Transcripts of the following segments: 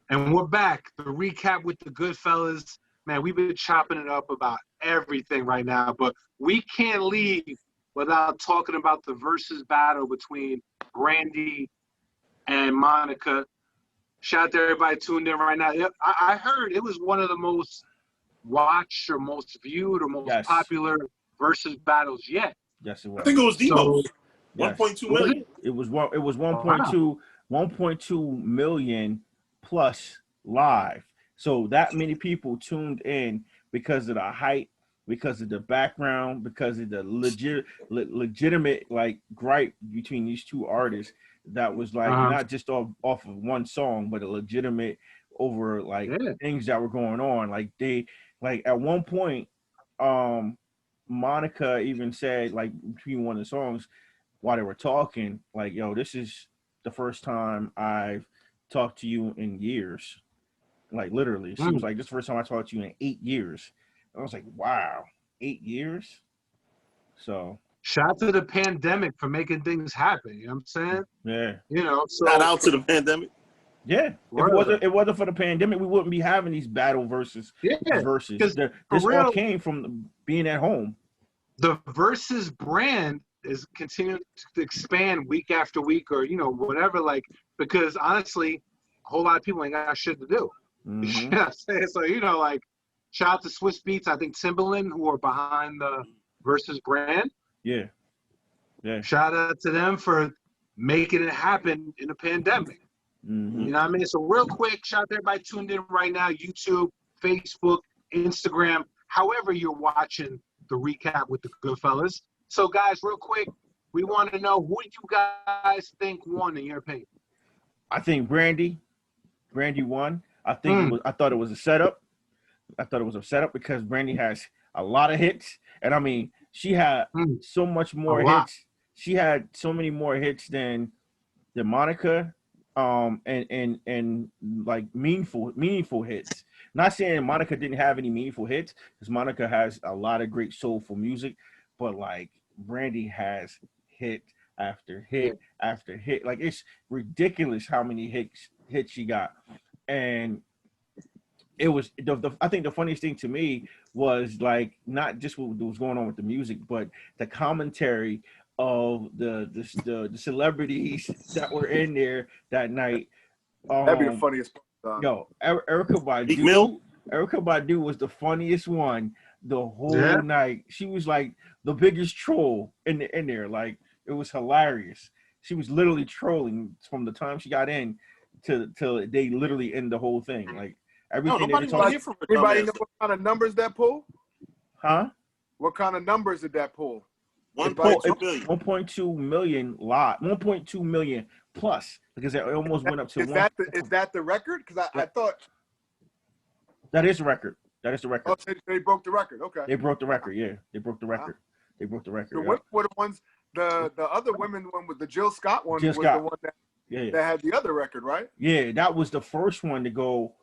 And we're back. The recap with the Goodfellas. Man, we've been chopping it up about everything right now, but we can't leave without talking about the versus battle between Brandy and Monica. Shout out to everybody tuned in right now. I heard it was one of the most watched or most viewed or most Yes. popular versus battles yet. Yes, it I was. think it was the So, most. Yes. 1.2 million. It was 1.2 wow. 1.2 million plus live. So that many people tuned in because of the height, because of the background, because of the legitimate like gripe between these two artists that was like not just off of one song, but a legitimate over like Yeah. things that were going on. Like they like at one point, Monica even said like between one of the songs while they were talking, like, yo, this is the first time I've talked to you in years. Like literally. She was like, this is the first time I talked to you in 8 years. I was like, wow, 8 years? So Shout out to the pandemic for making things happen. You know what I'm saying? yeah. You know, so Shout out to the pandemic. Yeah. If it wasn't for the pandemic, we wouldn't be having these battle versus yeah, versus. because This for real, all came from being at home. the Versus brand is continuing to expand week after week, or whatever. Like, because honestly, a whole lot of people ain't got shit to do. Mm-hmm. You know what I'm saying? So like, shout out to Swiss Beats. I think Timberland, who are behind the Versus brand. Yeah. Yeah. Shout out to them for making it happen in a pandemic. Mm-hmm. You know what I mean? So real quick, shout out to everybody tuned in right now, YouTube, Facebook, Instagram, however you're watching the recap with the Goodfellas. So guys, real quick, we want to know, who do you guys think won in your opinion? I think Brandy won. I thought it was a setup. I thought it was a setup because Brandy has a lot of hits. And I mean, she had so much more hits. She had so many more hits than Monica. And like meaningful hits. Not saying Monica didn't have any meaningful hits, because Monica has a lot of great soulful music, but like Brandy has hit after hit after hit. Like it's ridiculous how many hits she got. And it was I think the funniest thing to me was like not just what was going on with the music, but the commentary of the celebrities that were in there that night. That'd be the funniest part. Yo, Erykah Badu was the funniest one the whole night. She was like the biggest troll in there. Like it was hilarious. She was literally trolling from the time she got in till they literally end the whole thing. Like everything. Anybody know what kind of numbers that pull? Huh? What kind of numbers did that pull? 1.2 million lot. 1.2 million plus, because it almost went up to. Is that the record? Because I thought that is the record. That is the record. Oh, they broke the record. Okay. They broke the record. Yeah, they broke the record. They broke the record. The women were the ones. The other women one with the Jill Scott one was the one that had the other record, right? Yeah, that was the first one to go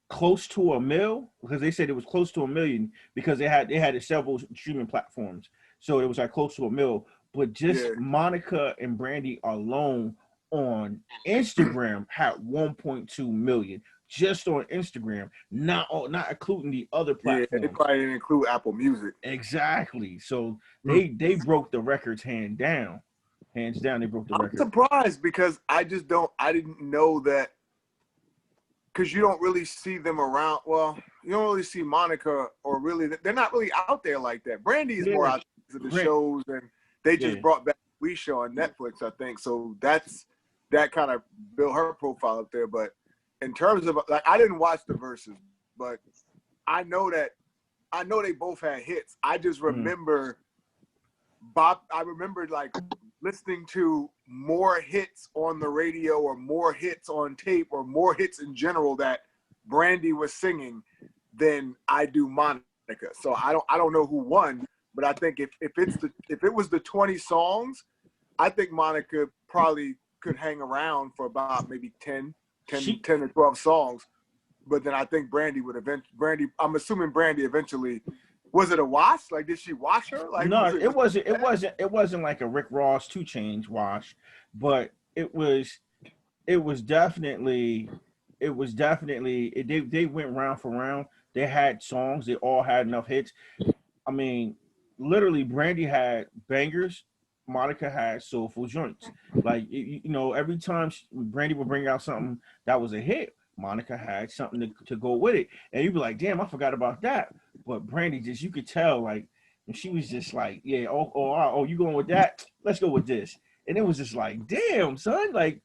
close to $1 million, because they said it was close to $1 million because they had several streaming platforms, so it was like close to $1 million. But just Monica and Brandy alone on Instagram had 1.2 million just on Instagram, not including the other platforms. Yeah, they probably didn't include Apple Music. Exactly. So they broke the records hands down. They broke the record. I'm surprised because I didn't know that, because you don't really see them around. Well, you don't really see Monica, or really, they're not really out there like that. Brandy is more out to the shows, and they just brought back We Show on Netflix, I think. So that kind of built her profile up there. But in terms of, like, I didn't watch the verses, but I know they both had hits. I just remember I remember like listening to more hits on the radio, or more hits on tape, or more hits in general that Brandy was singing than I do Monica. So I don't know who won, but I think if it was the 20 songs, I think Monica probably could hang around for about maybe 10 or 12 songs. But then I think Brandy would I'm assuming Brandy eventually. Was it a wash? Like, did she wash her? Like, no, it wasn't like a Rick Ross 2 Chainz wash, but it was definitely it was definitely they went round for round. They had songs. They all had enough hits. I mean, literally, Brandy had bangers. Monica had soulful joints. Like every time Brandy would bring out something that was a hit, Monica had something to go with it, and you'd be like, "Damn, I forgot about that." But Brandy just, you could tell, like, and she was just like, "Yeah, oh, you going with that? Let's go with this." And it was just like, "Damn, son!" Like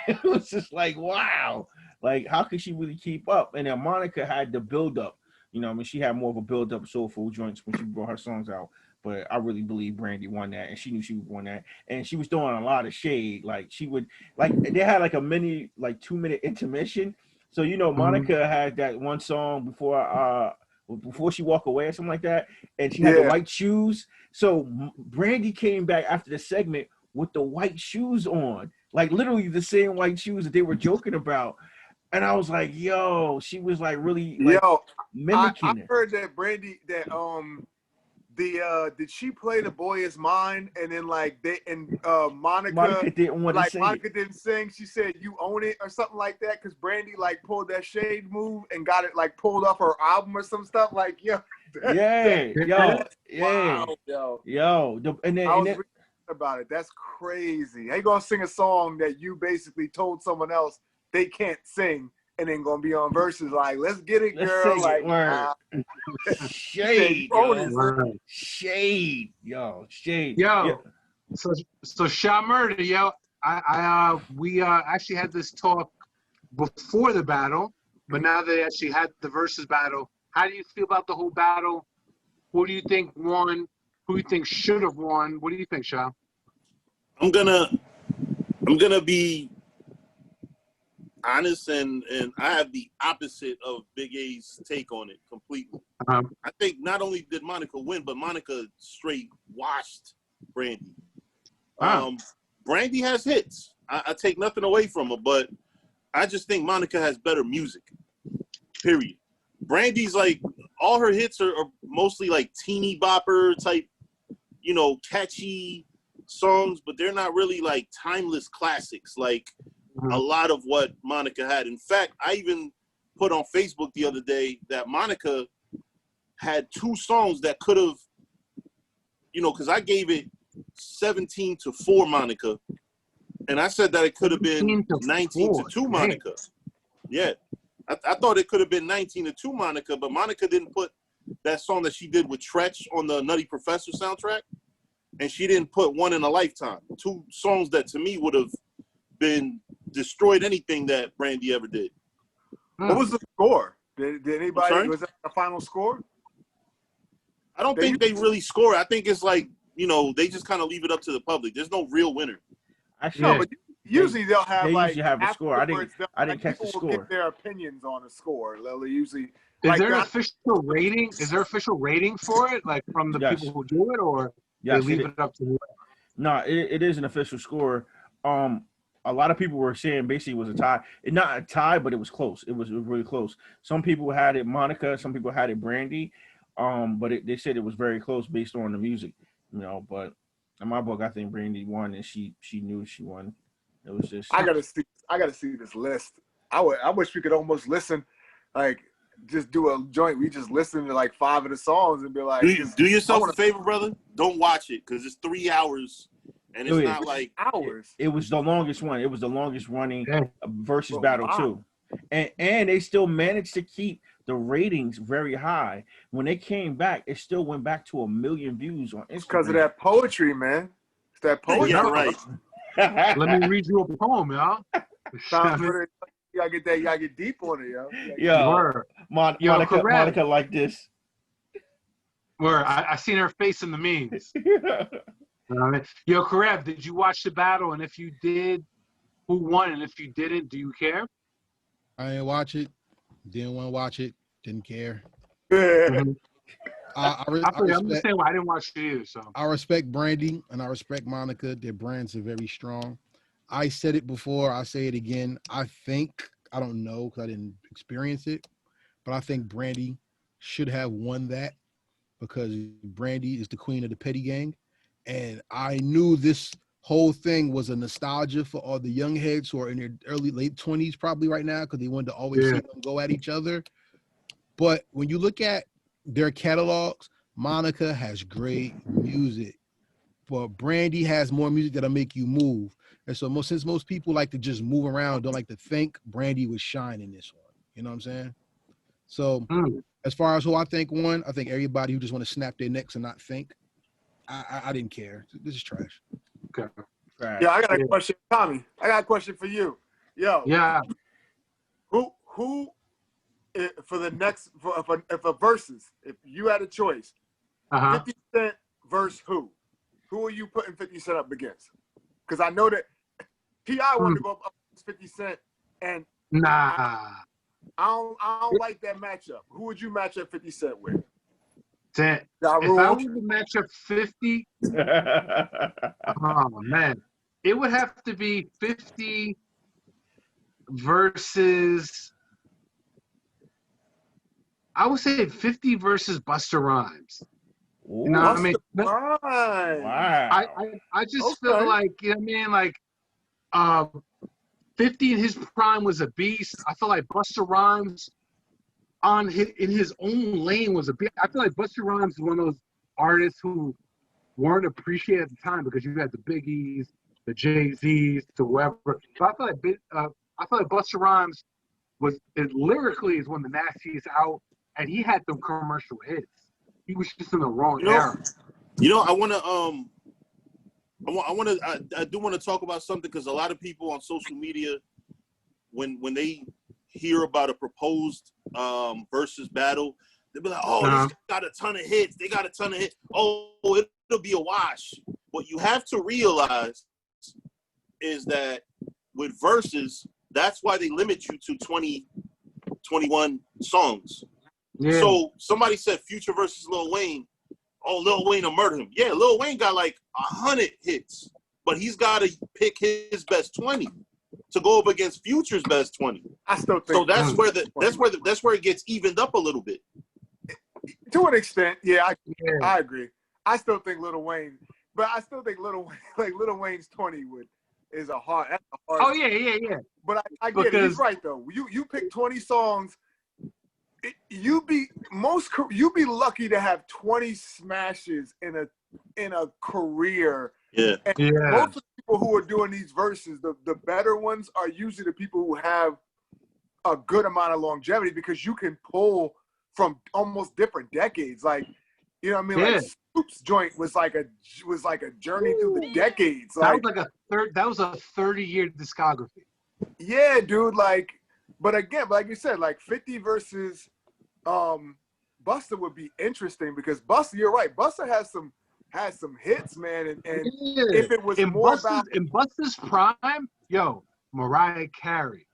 it was just like, wow. Like, how could she really keep up? And then Monica had the build up. I mean, she had more of a build up soulful joints when she brought her songs out. But I really believe Brandy won that, and she knew she would win that. And she was throwing a lot of shade. Like, she would, like, they had like a mini, like 2 minute intermission. So Monica had that one song before she walked away or something like that, and she had the white shoes. So Brandy came back after the segment with the white shoes on, like literally the same white shoes that they were joking about. And I was like, yo, she was like really like mimicking I it. heard that Brandy did she play The Boy Is Mine, and then like Monica didn't want to sing. Monica didn't sing. She said you own it or something like that, because Brandy like pulled that shade move and got it like pulled off her album or some stuff, like Yo. And then I was reading about it. That's crazy. How you gonna sing a song that you basically told someone else they can't sing, and then gonna be on Versus like, let's get it, girl. Like, shade, shade, shade. Yo. So Sha Murder, yo. We actually had this talk before the battle, but now they actually had the Versus battle. How do you feel about the whole battle? Who do you think won? Who do you think should have won? What do you think, Sha? I'm gonna be honest, and I have the opposite of Big A's take on it completely. I think not only did Monica win, but Monica straight washed Brandy. Brandy has hits. I take nothing away from her, but I just think Monica has better music. Period. Brandy's like, all her hits are mostly like teeny bopper type, catchy songs, but they're not really like timeless classics like a lot of what Monica had. In fact, I even put on Facebook the other day that Monica had 2 songs that could have, because I gave it 17-4 Monica, and I said that it could have been 19-2 Monica. Yeah, I thought it could have been 19-2 Monica, but Monica didn't put that song that she did with Tretch on the Nutty Professor soundtrack, and she didn't put One in a Lifetime. 2 songs that to me would have been destroyed anything that Brandy ever did. What was the score? Did anybody, was that a final score? I don't think they really score. I think it's like, they just kind of leave it up to the public. There's no real winner. Actually, no, but usually they'll have they like usually have a score. I didn't catch the score. People will get their opinions on a score. They'll usually. Is there an official rating? Is there official rating for it, like from the people who do it, or they leave it up to whoever? No, it is an official score. A lot of people were saying basically it was a tie. Not a tie, but it was close. It was really close. Some people had it Monica, some people had it Brandy. But they said it was very close based on the music, But in my book, I think Brandy won, and she knew she won. It was just. I gotta see this list. I wish we could almost listen, like just do a joint. We just listen to like 5 of the songs and be like, do yourself a favor, brother. Don't watch it because it's 3 hours. And it's not like hours. It was the longest one. It was the longest running Versus battle too, and they still managed to keep the ratings very high. When they came back, it still went back to 1 million views on Instagram. It's because of that poetry, man. It's that poetry. Yeah, right. Let me read you a poem, y'all. You gotta get that. You gotta get deep on it, yo. Monica like this. Where I seen her face in the memes. Yo, Karev, did you watch the battle? And if you did, who won? And if you didn't, do you care? I didn't watch it. Didn't want to watch it. Didn't care. I understand why I didn't watch it either. So I respect Brandy and I respect Monica. Their brands are very strong. I said it before. I say it again. I don't know because I didn't experience it, but I think Brandy should have won that because Brandy is the queen of the petty gang. And I knew this whole thing was a nostalgia for all the young heads who are in their late 20s probably right now because they wanted to always see them go at each other. But when you look at their catalogs, Monica has great music, but Brandy has more music that'll make you move. And so since most people like to just move around, don't like to think, Brandy was shine in this one. You know what I'm saying? So as far as who I think won, I think everybody who just want to snap their necks and not think. I didn't care. This is trash. Okay. Trash. Yeah, I got a question, Tommy. I got a question for you. Yo. Yeah. Who for the next if a versus, if you had a choice, 50 Cent versus who are you putting 50 Cent up against? Because I know that T.I. wanted to go up against 50 Cent, and nah, I don't like that matchup. Who would you match up 50 Cent with? if I were to match up 50, oh man, it would have to be 50 versus. I would say 50 versus Busta Rhymes. Ooh. You know what I mean? Wow. I just feel like, you know what I mean? Like, 50 in his prime was a beast. I feel like Busta Rhymes in his own lane was a beast. I feel like Busta Rhymes is one of those artists who weren't appreciated at the time because you had the Biggies, the Jay-Z's, to whoever. But I feel like Busta Rhymes lyrically is one of the nastiest out, and he had some commercial hits. He was just in the wrong era. You know, I do want to talk about something because a lot of people on social media, when they hear about a proposed versus battle, they'll be like, "Oh, they got a ton of hits. They got a ton of hits. Oh, it'll be a wash." What you have to realize is that with versus, that's why they limit you to 20, 21 songs. Yeah. So somebody said Future versus Lil Wayne. Oh, Lil Wayne will murder him. Yeah, Lil Wayne got like 100 hits, but he's got to pick his best 20 to go up against Future's best 20. I still think so. That's where it gets evened up a little bit. To an extent, yeah, I agree. I still think Lil Wayne, but I still think Lil Wayne's 20 is a hard. That's a hard. Oh yeah. But I get it. He's right though. You pick 20 songs. You be lucky to have 20 smashes in a career. Yeah. And most of the people who are doing these verses, the better ones are usually the people who have a good amount of longevity because you can pull from almost different decades. Like, you know what I mean? Like Snoop's joint was like a journey through the decades. Like, that was a 30-year discography. Yeah, dude. Like, but again, like you said, like 50 versus Busta would be interesting because Busta, you're right. Busta has some hits, man. And if it was in Busta's prime, yo, Mariah Carey.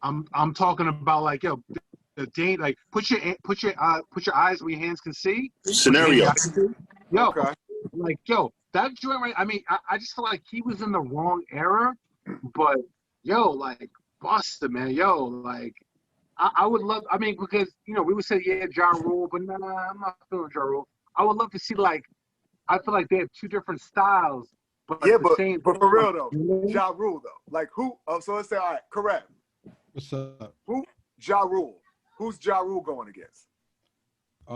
I'm talking about like, yo, the date, like put your eyes where your hands can see. Scenario. Yo, like, yo, that joint, right? I mean, I just feel like he was in the wrong era, but yo, like Busta, man, yo, like I would love. I mean, because we would say Ja Rule, but nah, I'm not feeling Ja Rule. I would love to see like. I feel like they have two different styles, but but for real though, Ja Rule though, like who? Oh, so let's say, all right, correct. What's up? Who? Ja Rule. Who's Ja Rule going against? I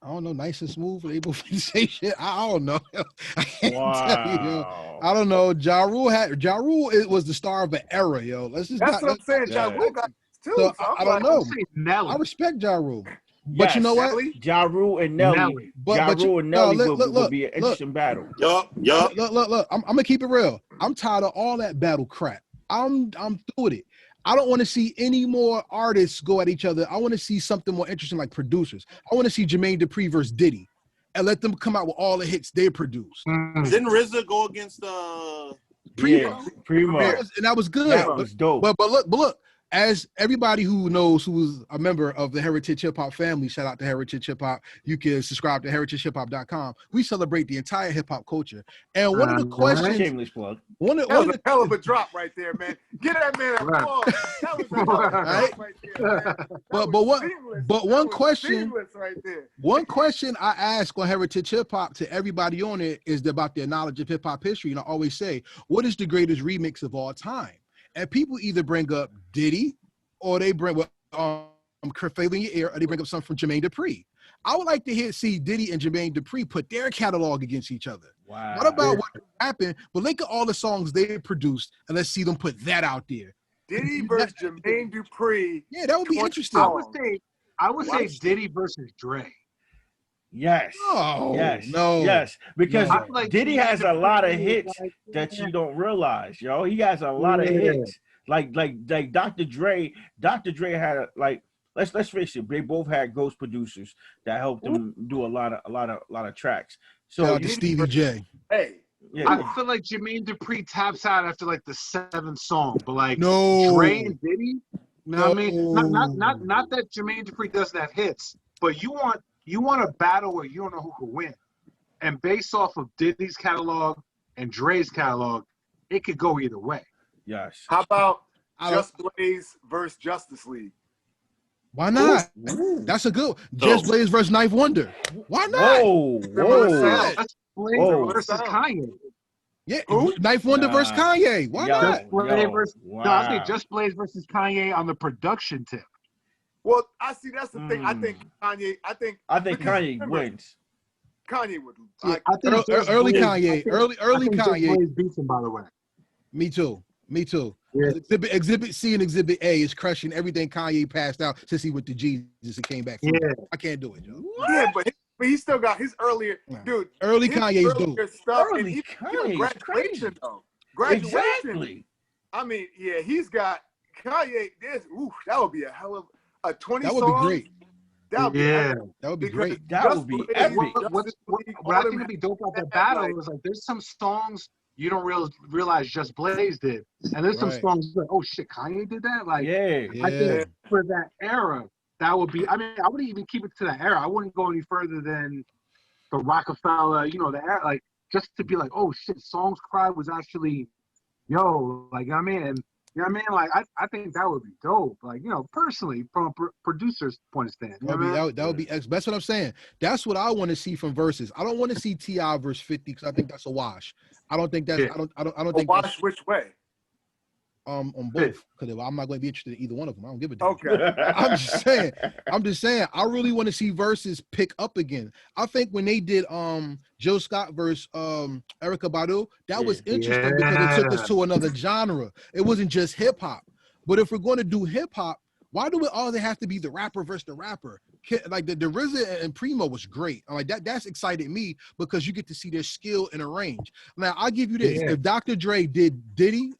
don't know. Nice and smooth, able to say shit. I don't know. I can't tell you. I don't know. Ja Rule it was the star of an era, yo. That's what I'm saying. Ja Rule got too. So I don't know. I respect Ja Rule. But you know what? Ja Rule and Nelly. Ja Rule and Nelly will be an interesting battle. Yup. Look. I'm gonna keep it real. I'm tired of all that battle crap. I'm through with it. I don't want to see any more artists go at each other. I want to see something more interesting like producers. I want to see Jermaine Dupri versus Diddy and let them come out with all the hits they produced. Didn't RZA go against Primo? Primo. And that was good. That was dope. But look, as everybody who knows, who's a member of the Heritage Hip Hop family, shout out to Heritage Hip Hop. You can subscribe to heritagehiphop.com. We celebrate the entire hip hop culture. And one of the questions, Shameless plug. That was a hell of a drop right there, man. Get that man an applause. That was a hell of a drop right there, man. One question right there. One question I ask on Heritage Hip Hop to everybody on it is about their knowledge of hip hop history. And I always say, what is the greatest remix of all time? And people either bring up Diddy or they bring up Flavor in Your Ear, or they bring up something from Jermaine Dupri. I would like to see Diddy and Jermaine Dupri put their catalog against each other. Wow. What about what happened? But look at all the songs they produced, and let's see them put that out there. Diddy versus Jermaine Dupri. Yeah, that would be interesting. I would say Diddy versus Dre. Yes. Oh, yes. No. Yes. Because Like Diddy has a lot of hits that you don't realize, yo. He has a lot of hits. Like Dr. Dre. Dr. Dre had let's face it, they both had ghost producers that helped them do a lot of tracks. So shout out to Stevie J. Hey. Yeah. I feel like Jermaine Dupri taps out after like the 7th song, but like No. Dre and Diddy, you know what I mean? Not that Jermaine Dupri doesn't have hits, but you want a battle where you don't know who could win. And based off of Diddy's catalog and Dre's catalog, it could go either way. Yes. How about Just Blaze versus Justice League? Why not? Ooh. That's a good. Just Blaze versus Knife Wonder. Why not? Whoa. That's Blaze versus Kanye. Yeah, Knife Wonder versus Kanye. Why not? Just Blaze versus, no, I say Just Blaze versus Kanye on the production tip. Well, I see. That's the thing. I think Kanye. I think Kanye wins. Kanye would. Yeah, early Kanye. Early Kanye. Blaze beats him, by the way. Me too. Yeah. Exhibit C and Exhibit A is crushing everything Kanye passed out since he went to Jesus and came back. Yeah. I can't do it, Joe. Yeah, but he still got his earlier, dude. Early Kanye's dope. Stuff, Early and he Kanye's crazy. Though. Graduation. Exactly. I mean, yeah, he's got Kanye. That would be a hell of a 20 That would songs, be great. That would That would be great. That would be epic. What I think would be dope about that battle is like there's some songs you don't realize Just Blaze did, and there's some songs like, oh shit, Kanye did that. Like, I think for that era, that would be. I mean, I wouldn't even keep it to that era. I wouldn't go any further than the Rockefeller, the era. Like, just to be like, oh shit, Songs Cry was actually, like, I mean, and you know what I mean? Like, I think that would be dope. Like, personally, from a producer's point of stand. That would be that's what I'm saying. That's what I want to see from Versus. I don't want to see T.I. versus 50 because I think that's a wash. I don't think that's I don't think wash that's, which way? On both, because I'm not going to be interested in either one of them. I don't give a damn. Okay. I'm just saying. I really want to see Versus pick up again. I think when they did Jill Scott versus Erykah Badu, that was interesting because it took us to another genre. It wasn't just hip hop. But if we're going to do hip hop, why do it all they have to be the rapper versus the rapper? Like the RZA and Primo was great. Like that's excited me because you get to see their skill in a range. Now I'll give you this: if Dr. Dre did Diddy,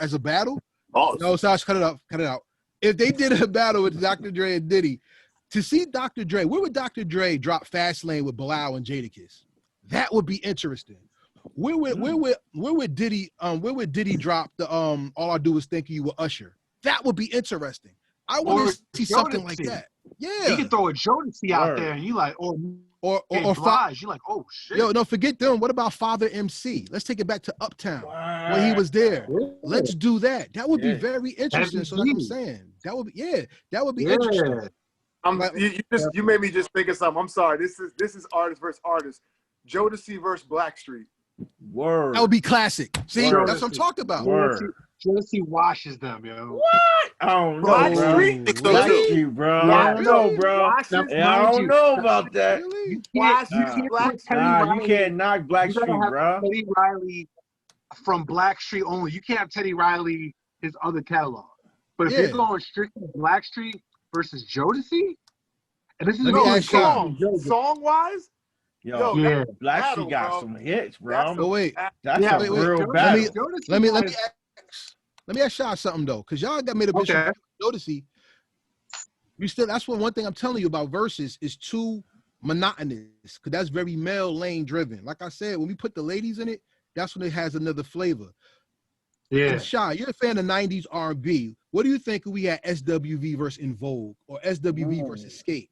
as a battle, no, Sash, cut it out. If they did a battle with Dr. Dre and Diddy, to see Dr. Dre, where would Dr. Dre drop Fastlane with Bilal and Jadakiss? That would be interesting. Where would Diddy drop the All I Do Is Think of You with Usher? That would be interesting. I want to see something like that. Yeah, you can throw a Jodeci out there, and you like, or Flies. You like, oh shit. Yo, no, forget them. What about Father MC? Let's take it back to Uptown when he was there. Let's do that. That would be very interesting. So like I'm saying, that would be interesting. You made me just think of something. I'm sorry. This is artist versus artist. Jodeci versus Blackstreet. Word. That would be classic. See, that's what I'm talking about. Jodeci washes them, yo. What? I don't know, Blackstreet, bro. I don't know, bro. I don't know about that. You can't knock Blackstreet, bro. Teddy Riley from Blackstreet only. You can't have Teddy Riley his other catalog. But if you're going strictly Blackstreet versus Jodeci, and this is song wise. Yo, Blackstreet got some hits, bro. That's a real battle. Let me ask y'all something though, because y'all got made a bitch Jodeci. That's one thing I'm telling you about Versus is too monotonous, because that's very male lane driven. Like I said, when we put the ladies in it, that's when it has another flavor. Yeah. And Shy, you're a fan of 90s R&B. What do you think if we had SWV versus In Vogue or SWV versus Escape?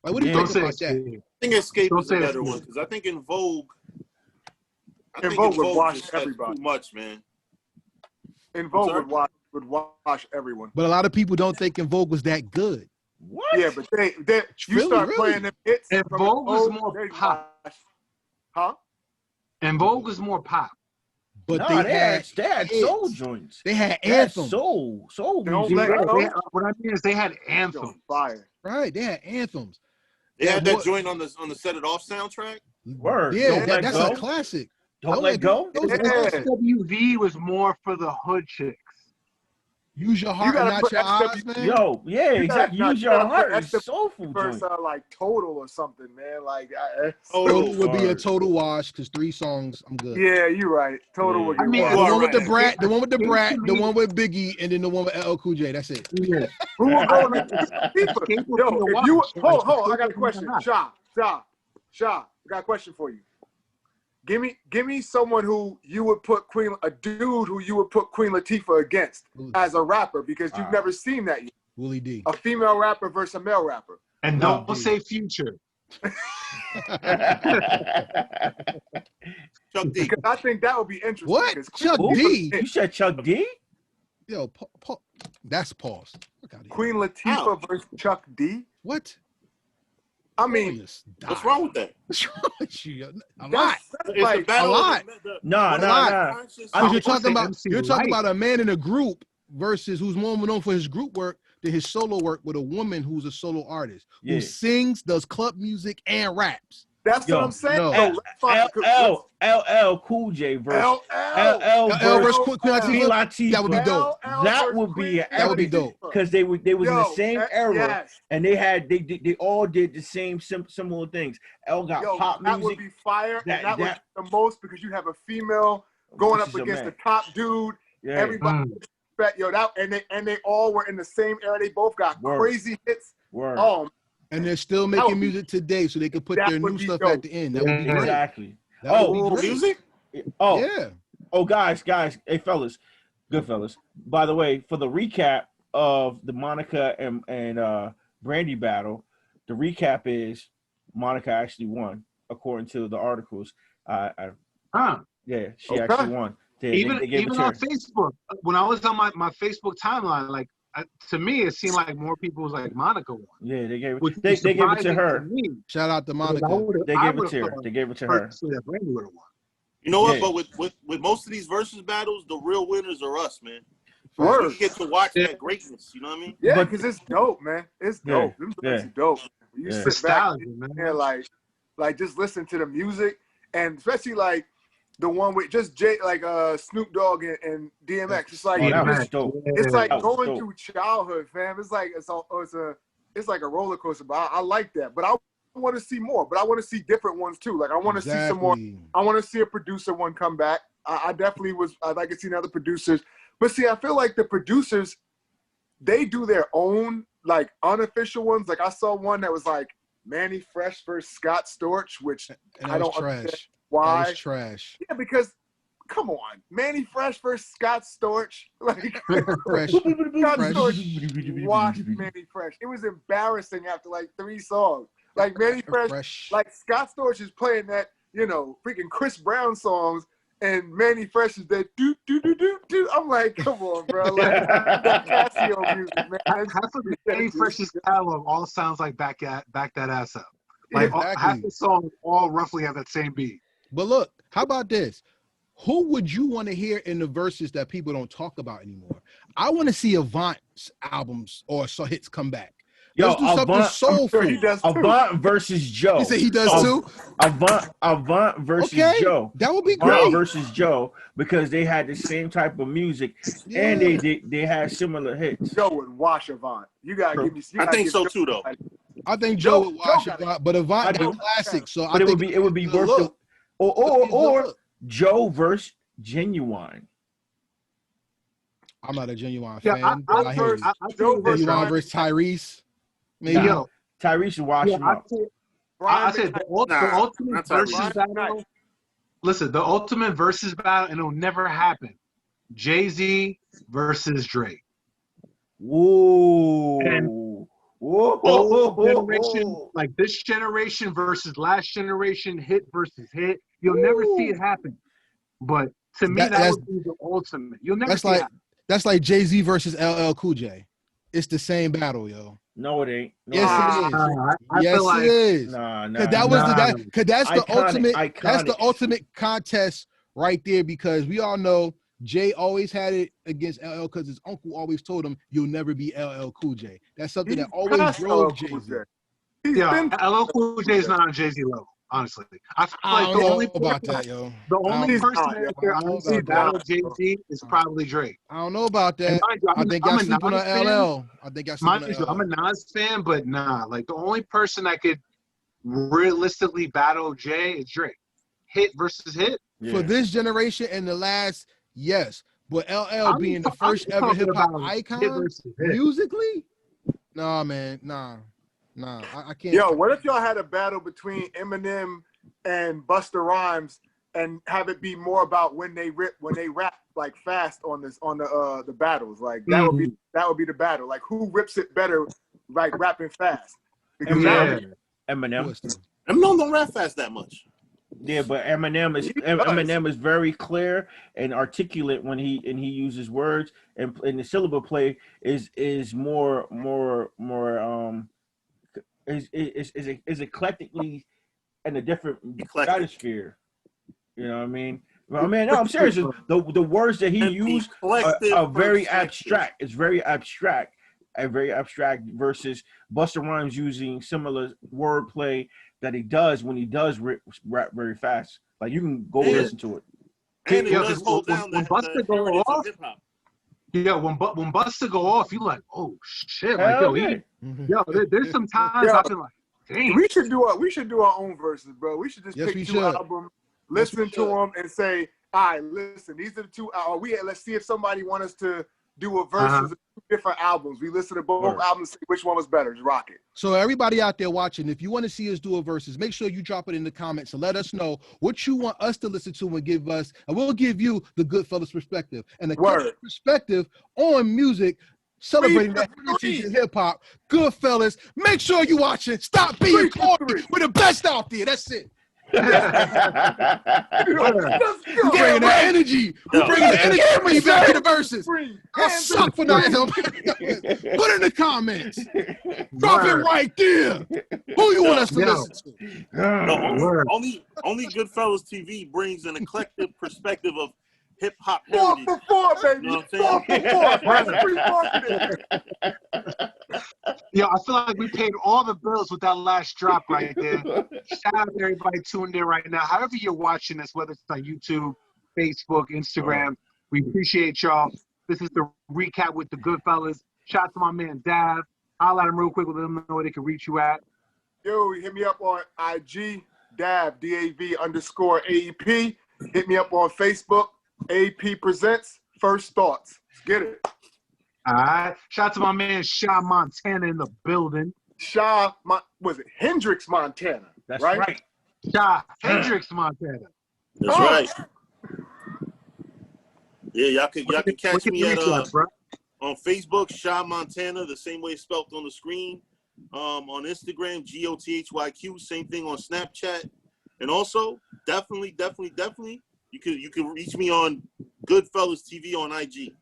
Like, what do you Don't think say about that? Escape. I think Escape Don't is a say better Escape. one because I think In Vogue. In Vogue would wash just had everybody. too much, man. In Vogue sorry? would wash everyone. But a lot of people don't think In Vogue was that good. What? Yeah, but they you Really, start really? playing them hits. In from Vogue was Vogue, more they pop. wash. Huh? And Vogue is more pop. But No, they had soul hits. joints. They had They had anthems. soul Don't music. let bro. go. What I mean is they had anthems. Yo, fire. Right, they had anthems. They had Yeah, that joint on the Set It Off soundtrack. Word. Yeah, Don't let that's go. a classic. Don't let go. Those are Yeah. classics. SWV was more for the hood chicks. Use your You heart and gotta not put your eyes, SW man. Yo, yeah, exactly. Use your heart. It's SW soulful versus joint. like Total or something, man. Like, Total would be a Word. total wash because 3 songs, I'm good. yeah, you're right. Total Yeah. would I get mean, washed. The You one are with the right. brat, the one with the brat, Escape the to one with Biggie, and then the one with LL Cool J. That's it. Yeah. Who will go in the Escape would be Yo, a if you wash. hold, Like, I got a Escape question. was Sha, I got a question for you. Give me someone who you would put a dude who you would put Queen Latifah against as a rapper because you've never seen that yet. Willie D. A female rapper versus a male rapper. And No, don't say Future. Chuck D. Because I think that would be interesting. What? 'cause Chuck Queen D? You said Chuck D? Yo, that's pause. Queen Latifah versus Chuck D. What? I mean, What's wrong with that? What's wrong with you? A lot. that's It's like a battle. a lot. Nah. Because I you're talking say about MC you're talking Light. about a man in a group versus who's more known for his group work than his solo work with a woman who's a solo artist Yeah. who sings, does club music, and raps. That's Yo, what I'm saying. no. So let's find- LL Cool J versus LL LL versus versus Queen Queen Latifah. Latifah. That would be dope. That would be That would be dope. because they was in the same era yes. and they all did the same similar things. L got pop that would music. be fire, That- and that would that- be the most because you have a female going up She's a against man. the top dude. Yeah. Everybody, and they all were in the same era. They both got Word. crazy hits. Word. And they're still That making would be- music today so they can put that their would new be stuff dope. at the end. That would be great. Exactly. That would be great. Music? Oh, Yeah. Oh, guys, hey, fellas, good fellas. By the way, for the recap of the Monica and Brandy battle, the recap is Monica actually won, according to the articles. Yeah, she actually won. Even they gave it to on her. Facebook, when I was on my Facebook timeline, like to me, it seemed like more people was like Monica won. Yeah, they gave Which it. They was gave it to surprising her. me, Shout out to because Monica. They I gave it would've to her. thought They gave it to her. personally that Brandy would have won. You know what? Yeah. But with most of these versus battles, the real winners are us, man. Word. We get to watch that greatness. You know what I mean? Yeah, But- because it's dope, man. It's Yeah, dope. Them joints are dope. You Yeah. sit back Nostalgia, man. there, like just listen to the music, and especially like the one with just Snoop Dogg and DMX. It's like Oh, that DMX. was dope. it's like That was going dope. through childhood, fam. It's like it's like a roller coaster. But I like that. But I want to see more. But I want to see different ones too. Like I want to see some more. I want to see a producer one come back. I definitely was. I'd like to see other producers. But see, I feel like the producers, they do their own like unofficial ones. Like I saw one that was like Manny Fresh versus Scott Storch, which And I that don't was understand trash. why. That was trash. Yeah, because come on, Manny Fresh versus Scott Storch. Like Fresh. Scott Fresh. Storch washed Manny Fresh. It was embarrassing after like 3 songs. Like Manny Fresh, Fresh. like Scott Storch is playing that, freaking Chris Brown songs, and Manny Fresh is that do do do do do. I'm like, come on, bro. Like that Casio music, man. Half of the Manny Fresh's catalog all sounds like back that ass up. Like half the songs all roughly have that same beat. But look, how about this? Who would you want to hear in the verses that people don't talk about anymore? I want to see Avant's albums or hits come back. Yo, Let's do something Avant- soulful. He does too. Avant versus Joe. You say he does too? Avant versus Okay, Joe. that would be Avant great. versus Joe, because they had the same type of music and they had similar hits. Joe would wash Avant. You gotta give me. I think so too, though. I think Joe would watch Joe it, got but Avant I is do. classic. So But I it think would be worth look. the or Joe versus Genuine. I'm not a Genuine Yeah, fan, but I hear you. I think Genuine versus Tyrese. Maybe. Nah. Tyrese should watch him up. I said the ultimate not versus Tyrese. battle. Listen, the ultimate versus battle, and it'll never happen. Jay-Z versus Drake. Whoa. And old generation, like this generation versus last generation, hit versus hit. You'll never see it happen. But to me, that would be the ultimate. You'll never see it happen. That's like Jay-Z versus LL Cool J. It's the same battle, yo. No, it ain't. No, Yes, it is. I Yes, feel like, it is. Nah. Because that's the ultimate. Iconic. That's the ultimate contest right there. Because we all know Jay always had it against LL because his uncle always told him, "You'll never be LL Cool J." That's something that always drove Jay-Z. Yeah, LL Cool J is not on Jay-Z level. Honestly, I feel like the only about that, yo. The only person that honestly battle Jay-Z is probably Drake. I don't know about that. I think y'all sleeping on LL. I think y'all sleeping on LL. I'm a Nas fan, but nah. Like the only person that could realistically battle Jay is Drake. Hit versus hit. Yeah. For this generation and the last, yes. But LL being the first ever hip hop icon musically, nah, man, nah. I can't. Yo, what if y'all had a battle between Eminem and Busta Rhymes and have it be more about when they rap like fast on the battles? Like that would be the battle. Like who rips it better, like rapping fast? Because Eminem don't rap fast that much. Yeah, but Eminem is very clear and articulate when he uses words, and the syllable play is more is eclectically in a different stratosphere. You know what I mean? Well, I mean, no, I'm serious. The words that he used are very abstract. It's very abstract versus Busta Rhymes using similar wordplay that he does when he does rap very fast. Like you can go listen to it. And it does hold down when Busta go off. Yeah, when Busta go off, you like, oh shit, like there's some times I've been like, dang. We should do our own verses, bro. We should just pick two albums, listen to them, and say, all right, listen, these are the two. Let's see if somebody wants us to do a versus of two different albums. We listen to both albums, see which one was better. Just rock it. So everybody out there watching, if you want to see us do a versus, make sure you drop it in the comments and let us know what you want us to listen to and give us, and we'll give you the GoodFellaz perspective and the perspective on music, celebrating the heritage of hip hop. GoodFellaz, make sure you watch it. Stop being corny. We're the best out there. That's it. We're bringing the energy. We're bringing the energy. Bring you back to the verses. I suck for not. Put it in the comments. Drop it right there. Who you want us to listen to? Only GoodFellaz TV brings an eclectic perspective of hip hop heritage. 4 for 4, baby. You know what I'm saying? Yo, I feel like we paid all the bills with that last drop right there. Shout out to everybody tuned in right now. However you're watching this, whether it's on YouTube, Facebook, Instagram, we appreciate y'all. This is the recap with the GoodFellaz. Shout out to my man Dav. I'll let him real quick, let them know where they can reach you at. Yo, hit me up on IG, Dav, DAV_AEP. Hit me up on Facebook. AP presents First Thoughts. Let's get it. All right. Shout out to my man Sha Montana in the building. Was it Hendrix Montana? That's right. Sha Hendrix Montana. That's right. Yeah, y'all can catch me at on Facebook, Sha Montana, the same way it's spelled on the screen. On Instagram, GOTHYQ, same thing on Snapchat. And also, definitely. You can reach me on GoodFellaz TV on IG.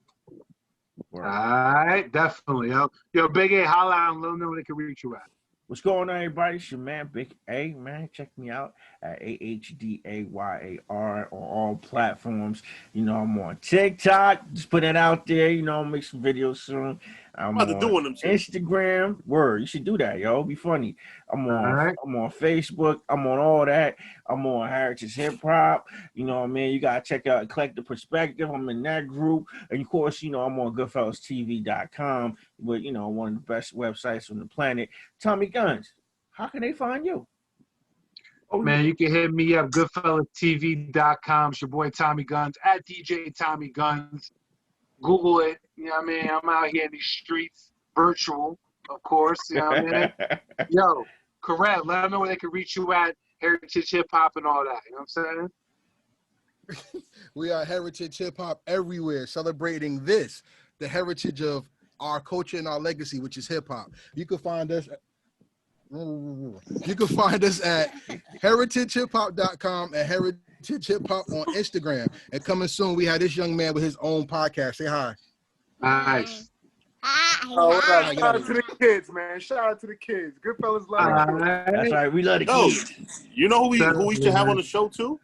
All right, definitely. Yo, Big A, holla out and let them know where they can reach you at. What's going on, everybody? It's your man, Big A, man. Check me out at AHDAYAR on all platforms. You know, I'm on TikTok. Just put it out there. You know, I'll make some videos soon. I'm on Instagram. Word, you should do that, yo. Be funny. I'm on Facebook. I'm on all that. I'm on Heritage Hip Hop. You know what I mean? You gotta check out Eclectic Perspective. I'm in that group. And of course, you know, I'm on GoodFellazTV.com, but you know, one of the best websites on the planet. Tommy Guns, how can they find you? Man, you can hit me up, GoodFellazTV.com. It's your boy Tommy Guns at DJ Tommy Guns. Google it. You know what I mean? I'm out here in these streets, virtual, of course. You know what I mean? Yo, correct. Let them know where they can reach you at, Heritage Hip Hop and all that. You know what I'm saying? We are Heritage Hip Hop everywhere, celebrating this, the heritage of our culture and our legacy, which is hip hop. You can find us at heritagehiphop.com and Heritage Hip Hop on Instagram. And coming soon, we have this young man with his own podcast. Say hi. Nice. Oh, what up? Hi. Shout out to the kids, man. Shout out to the kids. Goodfellas love the kids. That's right. We love the Yo, kids. you know who we should have on the show too?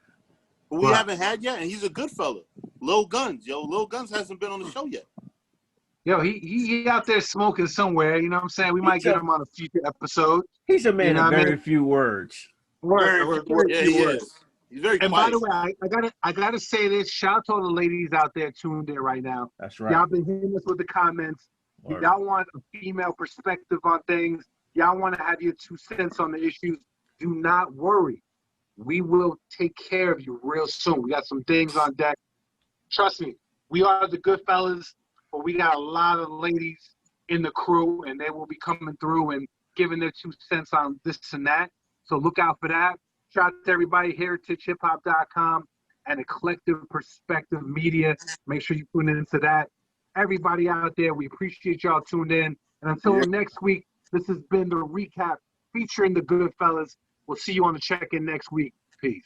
Who we What? haven't had yet, and he's a good fella. Lil Guns, yo. Lil Guns hasn't been on the show yet. Yo, he out there smoking somewhere. You know what I'm saying? We might get him on a future episode. He's a man You know of what I very mean? few words. Word. Yeah, he is. He's very And by quiet. the way, I gotta say this. Shout out to all the ladies out there tuned in right now. That's right. Y'all been hitting us with the comments. Word. Y'all want a female perspective on things. Y'all want to have your 2 cents on the issues. Do not worry. We will take care of you real soon. We got some things on deck. Trust me, we are the Goodfellas, but we got a lot of ladies in the crew, and they will be coming through and giving their 2 cents on this and that. So look out for that. Shout out to everybody, heritagehiphop.com and Eclectic Perspective Media. Make sure you tune into that. Everybody out there, we appreciate y'all tuned in. And until next week, this has been the recap featuring the Goodfellas. We'll see you on the check-in next week. Peace.